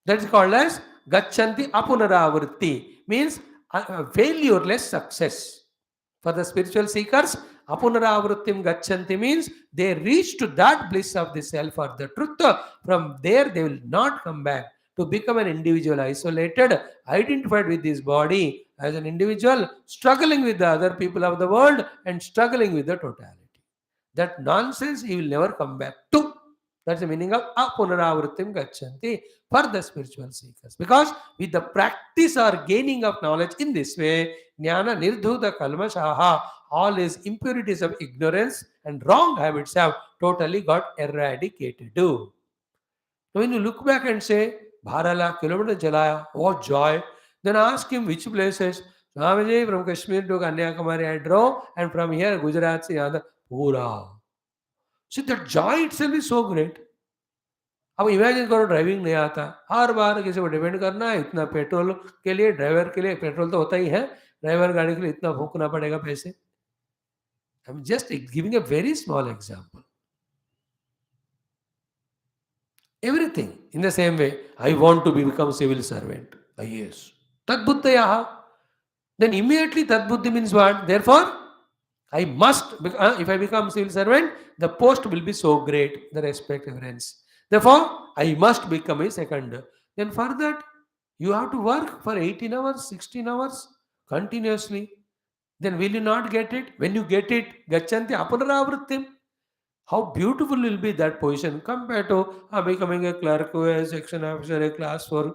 That is called as Gachanti Apunaravriti, means failureless success For the spiritual seekers, apunaravrittim gachanti means they reach to that bliss of the self or the truth. From there, they will not come back to become an individual isolated, identified with this body as an individual, struggling with the other people of the world and struggling with the totality. That nonsense he will never come back to. That's the meaning of apunaravrittim gachanti for the spiritual seekers. Because with the practice or gaining of knowledge in this way, jnana nirdhuta kalmashaha, all his impurities of ignorance and wrong habits have totally got eradicated. When you look back and say, Bharala, kilometer Jalaya, what joy, then ask him which places. Swamiji, from Kashmir to Kanyakumari, I drove, and from here, Gujarat, se Andhra, Pura. See, that joy itself is so great. अब imagine करो driving नहीं आता, हर बार किसी को depend करना है, इतना petrol के लिए, ड्राइवर के लिए पेट्रोल तो होता ही है, ड्राइवर गाड़ी के लिए इतना फूकना पड़ेगा पैसे. I am just giving a very small example. Everything in the same way. I want to become civil servant. Yes. Tad buddhayaha. Then immediately tad buddhi means what? Therefore, I must, if I become civil servant, the post will be so great, the respect, reverence. Therefore, I must become a second. Then for that, you have to work for 18 hours, 16 hours continuously. Then will you not get it? When you get it, gachanti apunaravrittim. How beautiful will be that position compared to becoming a clerk, a section officer, a class 4.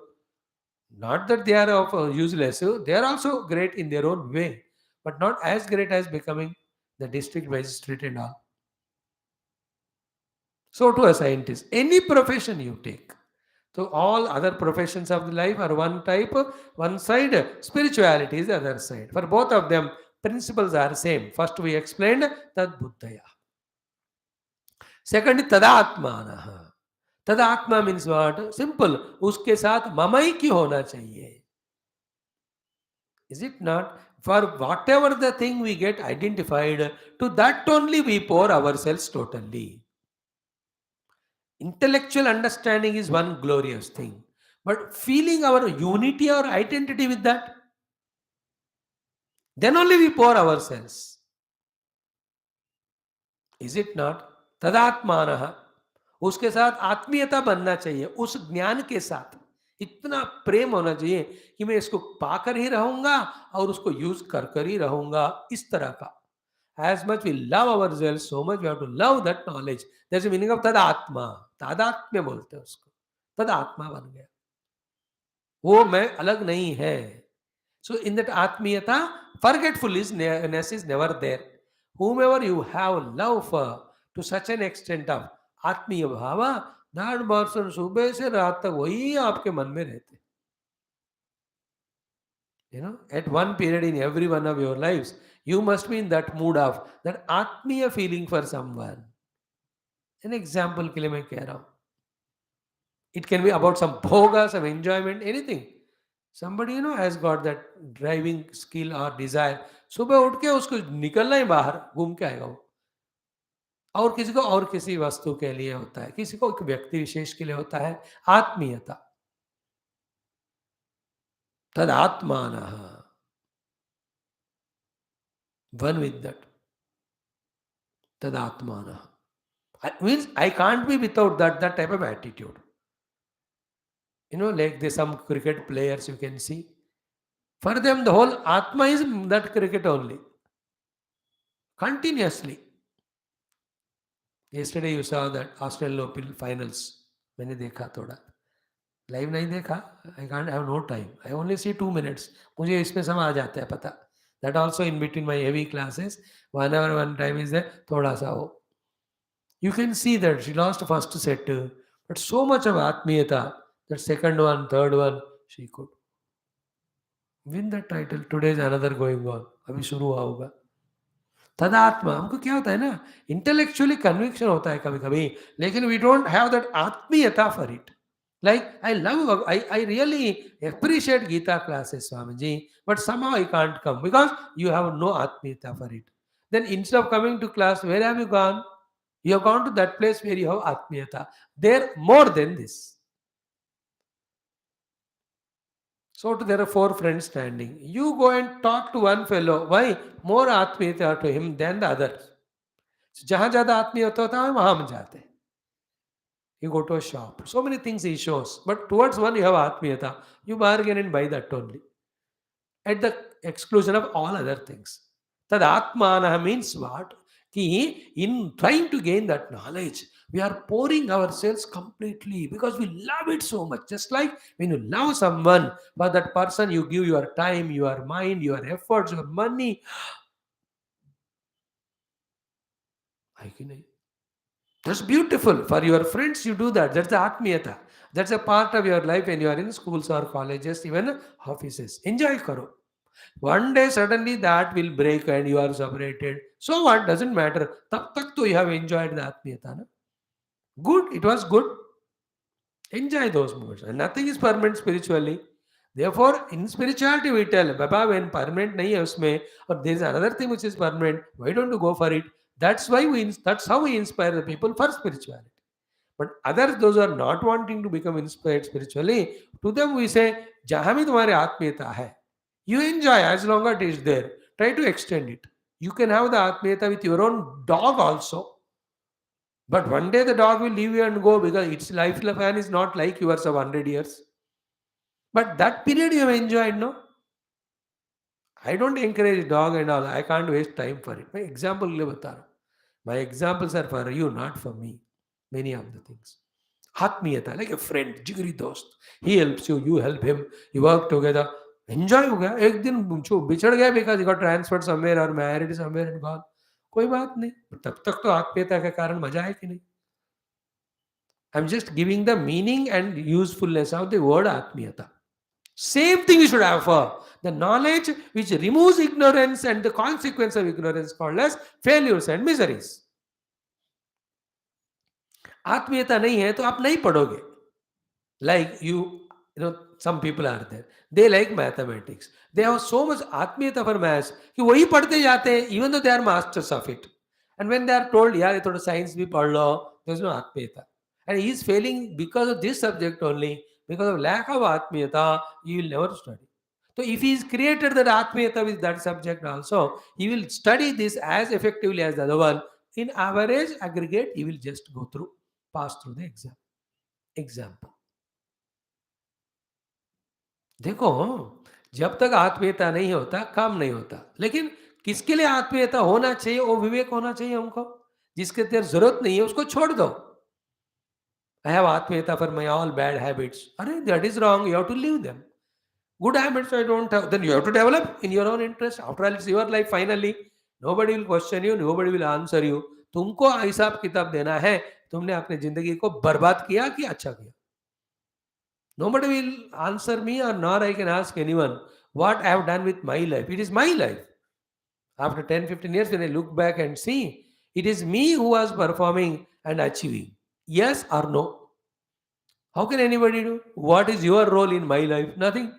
Not that they are of useless, they are also great in their own way, but not as great as becoming the district magistrate and all. So to a scientist, any profession you take. So all other professions of the life are one type, one side, spirituality is the other side. For both of them, principles are same. First we explained Tad Buddhaya. Second, Tadatmana. Tadatma means what? Simple. उसके साथ ममई क्यों होना चाहिए? Is it not? For whatever the thing we get identified, to that only we pour ourselves totally. Intellectual understanding is one glorious thing. But feeling our unity or identity with that, then only we pour ourselves. Is it not? Tadatmana. उसके साथ आत्मीयता बनना चाहिए, उस ज्ञान के साथ इतना प्रेम होना चाहिए कि मैं इसको पाकर ही रहूंगा और उसको यूज कर कर ही रहूंगा, इस तरह का. As much we love ourselves, so much we have to love that knowledge. That's the meaning of तदात्मा. तादात्म्य बोलते हैं उसको. तदात्मा बन गया, वो मैं अलग नहीं है. So in that atmiyata, forgetfulness is never there. Whomever you have love for to such an extent of आत्मीय भावा, that person सुबह से रात तक वही आपके मन में रहते. You know, at one period in every one of your lives, you must be in that mood of that आत्मीय feeling for someone. An example के लिए मैं कह रहा हूँ. It can be about some bhoga, some enjoyment, anything. Somebody, has got that driving skill or desire. सुबह उठ के उसको निकलना ही बाहर, घूम के आएगा वो. और किसी को और किसी वस्तु के लिए होता है, किसी को एक व्यक्ति विशेष के लिए होता है. आत्मीयता. तदात्मानः. One with that. Tadatmanah. Means I can't be without that type of attitude. Like there's some cricket players you can see. For them, the whole Atma is that cricket only. Continuously. Yesterday you saw that Australian Open finals. मैंने देखा थोड़ा. Live नहीं देखा. I can't have no time. I only see 2 minutes. मुझे इसमें समय आ जाता है पता. That also in between my heavy classes. 1 hour, 1 time is there. थोड़ा सा हो. You can see that she lost first set. But so much of Atmiyata. That second one, third one, she could win the title. Today is another going on. अभी शुरू हुआ होगा. तदात्मा. हमको क्या होता है ना, इंटेलेक्चुअली कन्विक्शन होता है कभी कभी, लेकिन वी डोंट हैव दैट आत्मीयता for it. Like I really appreciate Geetha classes, Swamiji, but somehow I can't come because you have no atmiyata for it. Then instead of coming to class, where have you gone? You have gone to that place where you have atmiyata. There more than this. So there are four friends standing. You go and talk to one fellow. Why? More atmiyata to him than the others. So जहाँ ज़्यादा आत्मीयता होता है वहाँ हम जाते हैं. You go to a shop. So many things he shows. But towards one you have atmiyata. You bargain and buy that only. At the exclusion of all other things. Tad atmana means what? Ki in trying to gain that knowledge, we are pouring ourselves completely because we love it so much. Just like when you love someone, for that person you give your time, your mind, your efforts, your money. I can That's beautiful. For your friends, you do that. That's the atmiyata. That's a part of your life when you are in schools or colleges, even offices. Enjoy karo. One day suddenly that will break and you are separated. So what? Doesn't matter. Tab tak to you have enjoyed the atmiyata. Na? Good. It was good. Enjoy those moments. And nothing is permanent spiritually. Therefore, in spirituality we tell, Baba, when permanent nahi hai usme, or there is another thing which is permanent, why don't you go for it? That's how we inspire the people for spirituality. But others, those who are not wanting to become inspired spiritually, to them we say, जहाँ भी तुम्हारे आत्मीयता है, you enjoy as long as it is there. Try to extend it. You can have the atmiyata with your own dog also. But one day the dog will leave you and go because its lifespan is not like yours of 100 years. But that period you have enjoyed, no? I don't encourage dog and all. I can't waste time for it. My example ले बता रहा हूँ. My examples are for you, not for me. Many of the things. आत्मीयता, like a friend, जिगरी दोस्त. He helps you, you help him. You work together. Enjoy हो गया. एक दिन जो बिछड़ गया because he got transferred somewhere or married somewhere and gone. कोई बात नहीं. तब तक तो आत्मीयता के कारण मजा है कि नहीं? I'm just giving the meaning and usefulness of the word आत्मीयता. Same thing we should have for the knowledge which removes ignorance and the consequence of ignorance called as failures and miseries. आत्मीयता नहीं है तो आप नहीं पढ़ोगे. Like some people are there. They like mathematics. They have so much atmiyata for maths कि वही पढ़ते जाते हैं even though they are masters of it. And when they are told, यार ये थोड़ा science भी पढ़ लो, there is no atmiyata. And he is failing because of this subject only, because of lack of atmiyata, he will never study. So if he is created that atmiyata with that subject also, he will study this as effectively as the other one. In average aggregate, he will just go through, pass through the exam. Example. देखो, जब तक आत्मीयता नहीं होता काम नहीं होता. लेकिन किसके लिए आत्मीयता होना चाहिए, वो विवेक होना चाहिए हमको. जिसके तेरे जरूरत नहीं है उसको छोड़ दो. I have atmiyata for my all bad habits. Arey, that is wrong. You have to leave them. Good habits I don't have. Then you have to develop in your own interest. After all, it's your life finally. Nobody will question you. Nobody will answer you. तुमको हिसाब किताब देना है. तुमने अपनी जिंदगी को बर्बाद किया कि अच्छा किया. Nobody will answer me or nor I can ask anyone what I have done with my life. It is my life. After 10, 15 years, when I look back and see, it is me who was performing and achieving. Yes or no? How can anybody do? What is your role in my life? Nothing.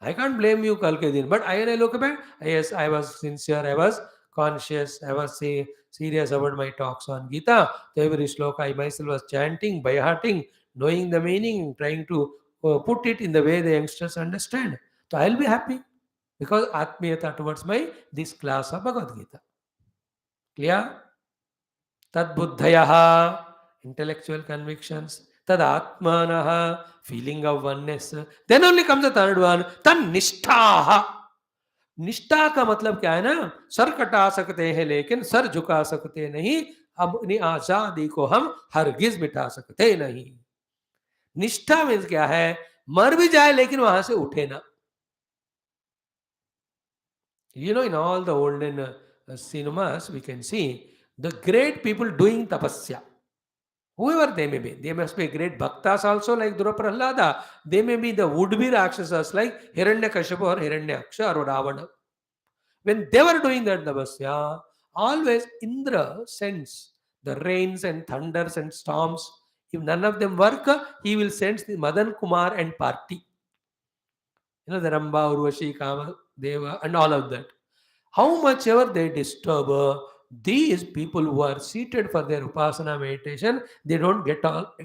I can't blame you, Kalkedin. But when I look back, yes, I was sincere, I was conscious, I was serious about my talks on Geetha. So every shloka I myself was chanting, by hearting, knowing the meaning, trying to put it in the way the youngsters understand. So I'll be happy because Atmiyata towards my this class of Bhagavad Gita. Clear? Tad buddhayaha, intellectual convictions. Tad atmanaha, feeling of oneness. Then only comes the third one, tan nishthaha. निष्ठा का मतलब क्या है ना, sir कटा सकते हैं लेकिन सर झुका सकते नहीं. अपनी आजादी को हम हरगिज मिटा सकते नहीं. निष्ठा मीन्स क्या है, मर भी जाए लेकिन वहां से उठे ना. In all the olden cinemas we can see the great people doing tapasya. Whoever they may be, they must be great bhaktas also like Dhruva Prahlada. They may be the would-be Rakshasas like Hiranyakashipu or Hiranyaksha or Ravana. When they were doing that tapasya, always Indra sends the rains and thunders and storms. If none of them work, he will send the Madan Kumar and party. The Ramba, Urvashi, Kama, Deva and all of that. How much ever they disturb, these people who are seated for their upasana meditation, they don't get up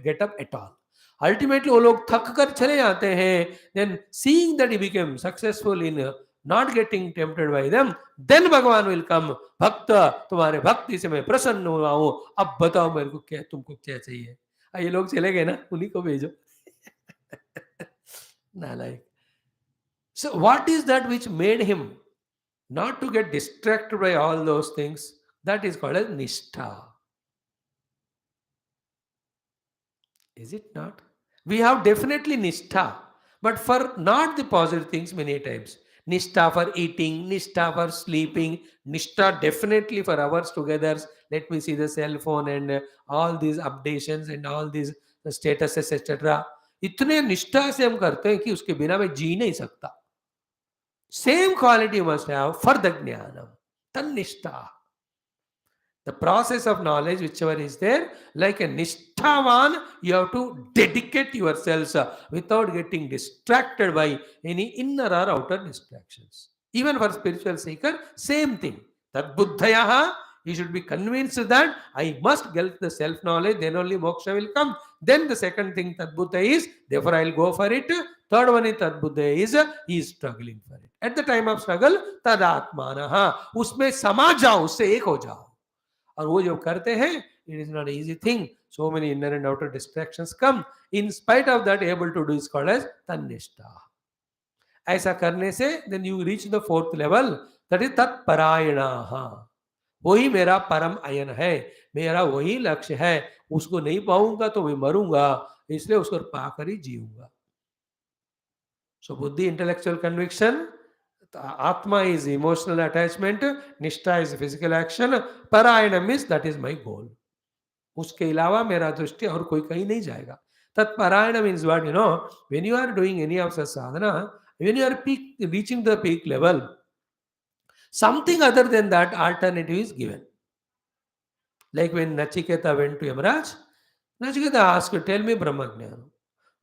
at all. Ultimately वो लोग थक कर चले जाते हैं. Then seeing that he became successful in not getting tempted by them, then Bhagwan will come. भक्त, तुम्हारे भक्ति से मैं प्रसन्न हुआ हूं, अब बताओ मेरे को क्या, तुमको क्या चाहिए. ये लोग चले गए ना, उन्हीं को भेजो. नालायक. So what is that which made him not to get distracted by all those things? That is called as nishtha. Is it not? We have definitely nishtha, but for not the positive things many times. Nishtha for eating, nishtha for sleeping, nishtha definitely for hours together. Let me see the cell phone and all these updations and all these statuses etc. इतने निष्ठा से हम करते हैं कि उसके बिना मैं जी नहीं सकता. Same quality you must have for the jnanam. Tannishta. The process of knowledge, whichever is there, like a nishthavan, you have to dedicate yourselves without getting distracted by any inner or outer distractions. Even for spiritual seeker, same thing. That buddhayaha, you should be convinced that I must get the self-knowledge, then only moksha will come. Then the second thing, that buddha is, therefore I will go for it. Third one is that buddha is, he is struggling for it. At the time of struggle, tad atmanaha, उसमें समा जाओ, उससे एक हो जाओ. और वो जो करते हैं, it is not an easy thing. So many inner and outer distractions come. In spite of that, able to do is called as tannishta. ऐसा करने से then you reach the fourth level, that is तत्परायणाः. वही मेरा परम अयन है, मेरा वही लक्ष्य है. उसको नहीं पाऊंगा तो मैं मरूंगा, इसलिए उसको पाकर ही जीऊंगा. So buddhi, intellectual conviction, atma is emotional attachment, nishtha is physical action, parayanam is that is my goal. उसके अलावा मेरा दृष्टि और कोई कहीं नहीं जाएगा. तत्परायण means what, you know, when you are doing any of such sadhana, when you are reaching the peak level, something other than that alternative is given. Like when Nachiketa went to Yamaraj, Nachiketa asked, tell me Brahma Jnana.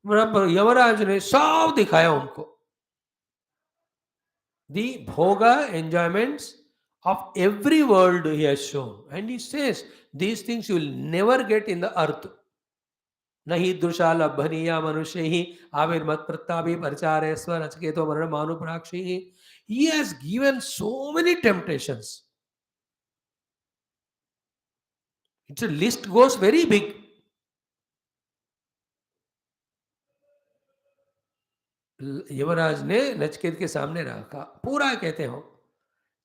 Yamraj ने सब दिखाया उनको. The bhoga enjoyments of every world he has shown, and he says these things you will never get in the earth. Nahi drushal abhaniya manushehi avirmat prattabi parchare swa nachiketo marana manu prakshihi. He has given so many temptations. It's a list goes very big. Yamraj ने नचिकेत के सामने रखा, पूरा कहते हो.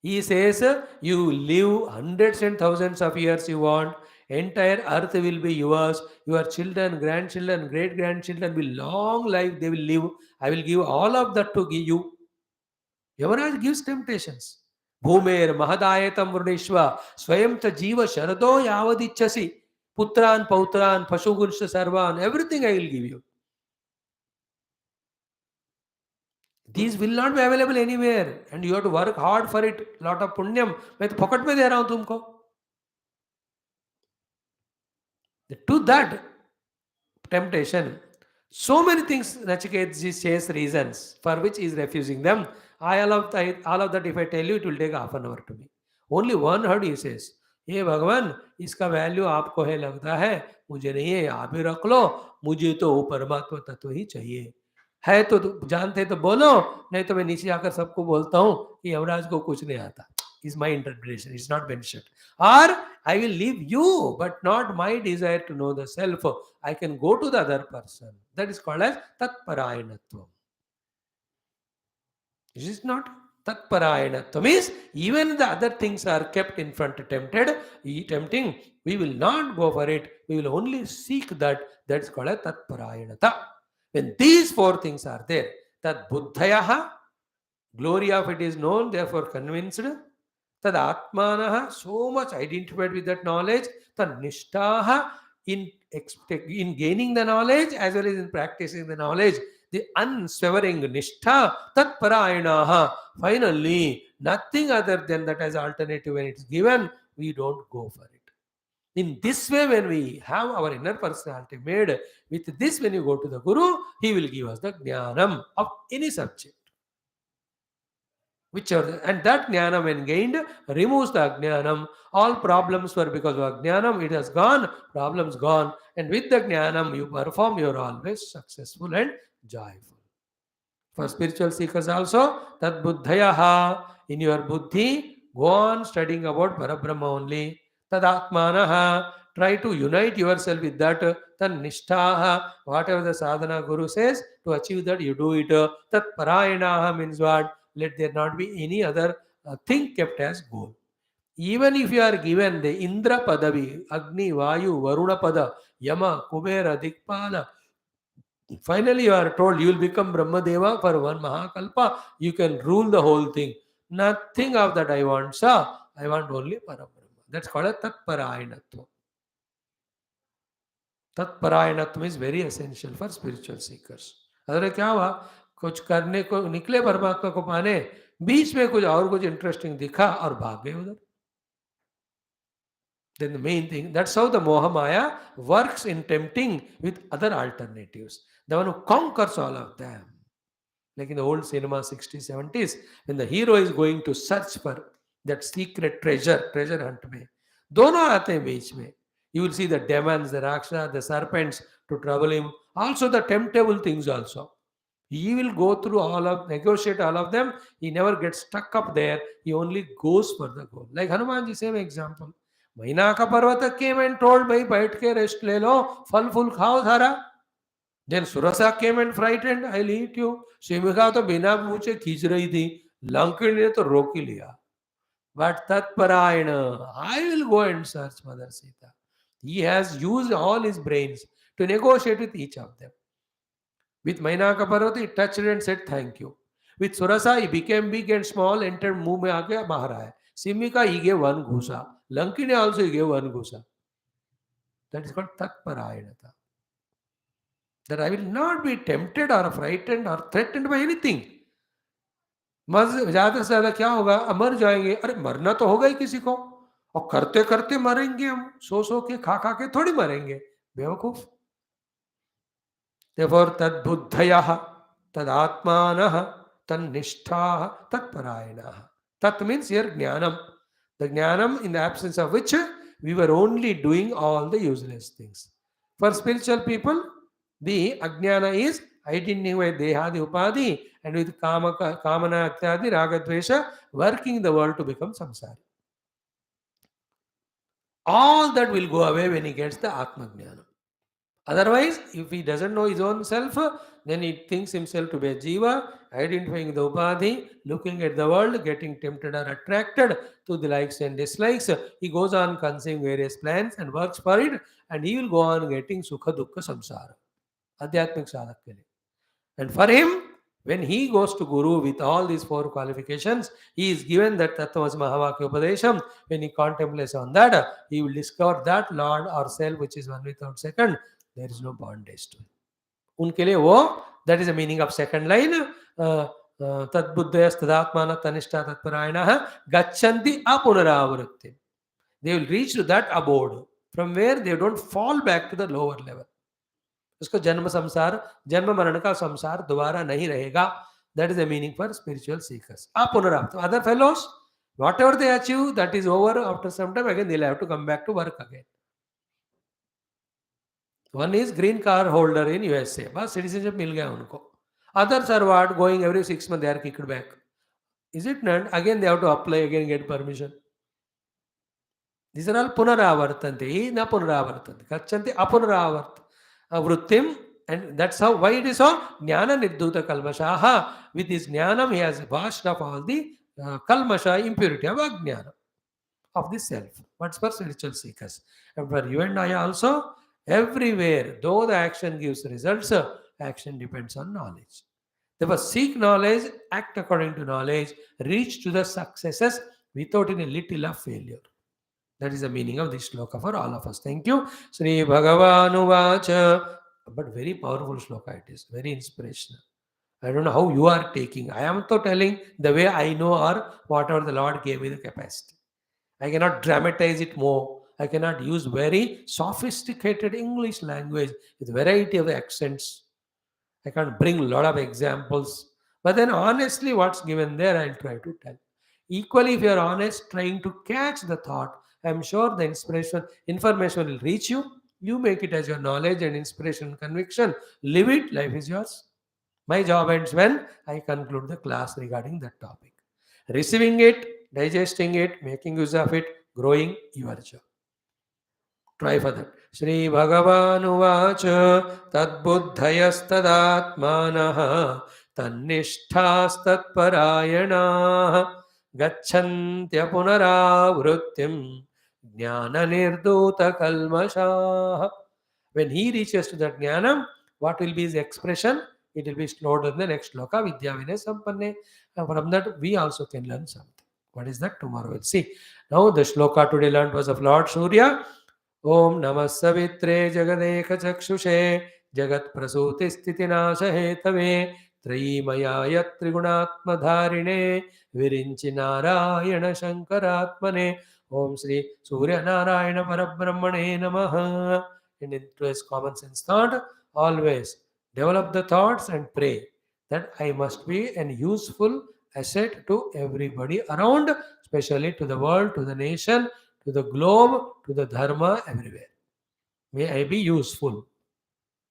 He says, you live hundreds and thousands of years you want, entire earth will be yours, your children, grandchildren, great grandchildren will long life they will live. I will give all of that to give you. Yamaraj gives temptations. Bhumer mahadayatam vrunishva swayam ta jiva sharado yavadichasi putran pautran pashugunsha sarvan, everything I will give you. These will not be available anywhere and you have to work hard for it. Lot of punyam. मैं तो फोकट में दे रहा हूं तुमको. To that temptation, so many things Nachiketa says reasons for which he is refusing them. All of that if I tell you, it will take half an hour to me. Only one word he says, ये भगवान इसका value आपको है लगता है, मुझे नहीं है, आप ही रख लो, मुझे तो वो परमात्मा तत्व ही चाहिए. है तो जानते तो बोलो, नहीं तो मैं नीचे आकर सबको बोलता हूँ कि यमराज को कुछ नहीं आता. Is my interpretation. It's not mentioned. Or I will leave you, but not my desire to know the self. I can go to the other person. That is called as tatparayanatvam. Is it not? Tatparayanatvam means even the other things are kept in front tempting. We will not go for it. We will only seek that. That is called as tatparayanata. When these four things are there, that buddhayaha, glory of it is known, therefore convinced. Tad atmanaha, so much identified with that knowledge. Tad nishtaha, in gaining the knowledge as well as in practicing the knowledge. The unswavering nishtha, tat parayanaha. Finally, nothing other than that as alternative when it's given, we don't go for it. In this way, when we have our inner personality made, with this when you go to the Guru, he will give us the jnanam of any subject. Whichever, and that jnana when gained removes the ajnanam. All problems were because of ajnanam. It has gone, problems gone, and with the jnanam you perform. You are always successful and joyful. For spiritual seekers also, that buddhayaha, in your buddhi, go on studying about Parabrahma only. Tad atmanaha, try to unite yourself with that. Tad nishtaha, whatever the sadhana guru says, to achieve that you do it. Tad parayanaha means what? Let there not be any other thing kept as goal. Even if you are given the Indra Padavi, Agni, Vayu, Varuna Pada, Yama, Kubera, Dikpala, finally, you are told you will become Brahmadeva for one Mahakalpa. You can rule the whole thing. Nothing of that I want, sir. I want only Parabrahma. That's called a Tatparayanatva. Tatparayanatva is very essential for spiritual seekers. अरे क्या हुआ कुछ करने को निकले परमात्मा को पाने बीच में कुछ इंटरेस्टिंग दिखा और भाग गए उधर. Then the main thing, that's how the Mohamaya works in tempting with other alternatives. The one who conquers all of them. Like in the old cinema 60s, 70s, when the hero is going to search for that secret treasure hunt में, दोनों आते हैं बीच में. You will see the demons, the rakshas, the serpents to trouble him. Also the temptable things also. He will go through negotiate all of them. He never gets stuck up there. He only goes for the goal. Like Hanumanji, same example. महीना का पर्वत came and told, भाई बैठ के rest ले लो, फल फूल खाओ सारा. Then Surasa came and frightened, I'll eat you. Shimika तो बिना पूछे खींच रही थी, लंकिन ने तो रोक ही लिया. But Tatparayana, I will go and search Mother Sita. He has used all his brains to negotiate with each of them. With Mainaka Parvati, he touched it and said thank you. With Surasa, he became big and small, entered मुंह में आके बाहर आया. Simika, he gave one gusa. Lankini also he gave one gusa. That is called Tatparayanata. That I will not be tempted or frightened or threatened by anything. ज़्यादा से ज़्यादा क्या होगा, मर जाएंगे. अरे मरना तो होगा ही किसी को, और करते करते मरेंगे हम. सो के खा के थोड़ी मरेंगे, बेवकूफ. Therefore, tad buddhayaha, tad atmanaha, tad nishthaha, tad parayanaha. Tat means here jnanam. The jnanam in the absence of which we were only doing all the useless things. For spiritual people, the ajnana is identifying with dehadi upadhi and with kamana atyadi ragadvesha, working the world to become samsari. All that will go away when he gets the atma jnana. Otherwise, if he doesn't know his own self, then he thinks himself to be a jiva, identifying the upadhi, looking at the world, getting tempted or attracted to the likes and dislikes. He goes on conceiving various plans and works for it, and he will go on getting sukha dukkha samsara. Adhyatmik sadhak ke liye. And for him, when he goes to Guru with all these four qualifications, he is given that Tattvamasi Mahavakya Upadesham. When he contemplates on that, he will discover that Lord or Self, which is one without second. There is no bondage to him. उनके लिए वो, that is the meaning of second line. तद्बुद्धयस् तदात्मान Tanishtha तत्परायणः गच्छन्ति अपुनरावृत्ति. They will reach to that abode from where they don't fall back to the lower level. उसको जन्म संसार, जन्म मरण का संसार दोबारा नहीं रहेगा. That is the meaning for spiritual seekers. अपुनरावृत्ति. Other fellows, whatever they achieve, that is over after some time. Again, they'll have to come back to work again. One is green card holder in USA. बस citizenship मिल गया उनको. Others are what? Going every 6 months, they are kicked back. Is it not? Again, they have to apply again, get permission. These are all punaravartanti, na punaravartanti. Gachanti apunaravartanti. Vrittim, and that's how, why it is so? Jnana nirdhuta kalmashaha. With his jnanam, he has washed off all the kalmasha, impurity of ajnana, of the self. What's for spiritual seekers? And for you and I also, everywhere, though the action gives results, action depends on knowledge. Therefore, seek knowledge, act according to knowledge, reach to the successes without any little of failure. That is the meaning of this shloka for all of us. Thank you. Sri Bhagavanu Vacha. But very powerful shloka it is, very inspirational. I don't know how you are taking. I am to telling the way I know or whatever the Lord gave me the capacity. I cannot dramatize it more. I cannot use very sophisticated English language with variety of accents. I can't bring a lot of examples But then honestly, what's given there, I'll try to tell. Equally, if you're honest, trying to catch the thought, I'm sure the inspiration, information will reach you. You make it as your knowledge and inspiration and conviction. Live it, life is yours. My job ends when I conclude the class regarding that topic. Receiving it, digesting it, making use of it, growing, your job. Try for that. Shri Bhagavanuvach Tadbuddhayastadaatmanah Tannishthastatparayana Gacchantya Punaravrittim Jnana Nirduta Kalmasha. When he reaches to that jnanam, what will be his expression? It will be stored in the next shloka, Vidya Vinay Sampanne. And from that, we also can learn something. What is that? Tomorrow we'll see. Now, the shloka today learned was of Lord Surya. ॐ नमः सवित्रे जगदेकचक्षुषे जगत्प्रसूतिस्थितिनाशहेतवे त्रयीमयाय त्रिगुणात्मधारिणे विरिञ्चि नारायण शङ्करात्मने ॐ श्री सूर्यनारायण परब्रह्मणे नमः. And into his common sense thought, always develop the thoughts and pray that I must be an useful asset to everybody around, especially to the world, to the nation, to the globe, to the dharma, everywhere. May I be useful.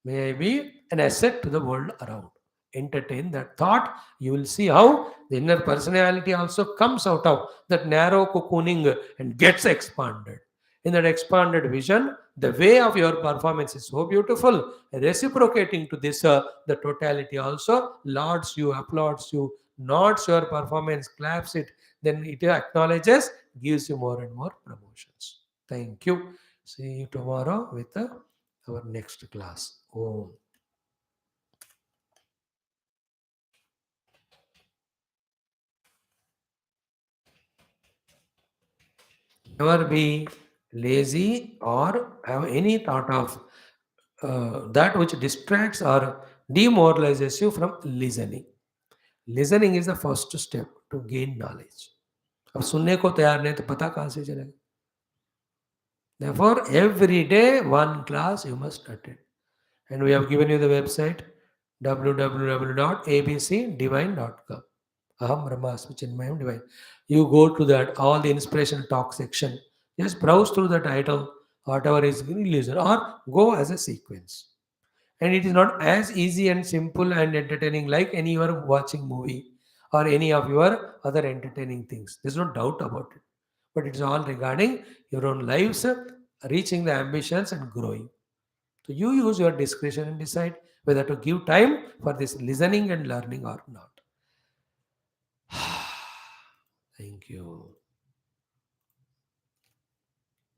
May I be an asset to the world around. Entertain that thought. You will see how the inner personality also comes out of that narrow cocooning and gets expanded. In that expanded vision, the way of your performance is so beautiful. Reciprocating to this, the totality also lauds you, applauds you, nods your performance, claps it, then it acknowledges, gives you more and more promotions. Thank you. See you tomorrow with our next class. Om. Never be lazy or have any thought of that which distracts or demoralizes you from listening. Listening is the first step to gain knowledge. अब सुनने को तैयार नहीं तो पता कहाँ से चलेगा? Therefore, every day one class you must attend. And we have given you the website www.abcdivine.com. Aham Brahmasmi Chinmayam Divine. You go to that, all the inspiration talk section. Just browse through the title, whatever is released, or go as a sequence. And it is not as easy and simple and entertaining like any you are watching movie or any of your other entertaining things. There's no doubt about it. But it's all regarding your own lives, reaching the ambitions and growing. So you use your discretion and decide whether to give time for this listening and learning or not. Thank you.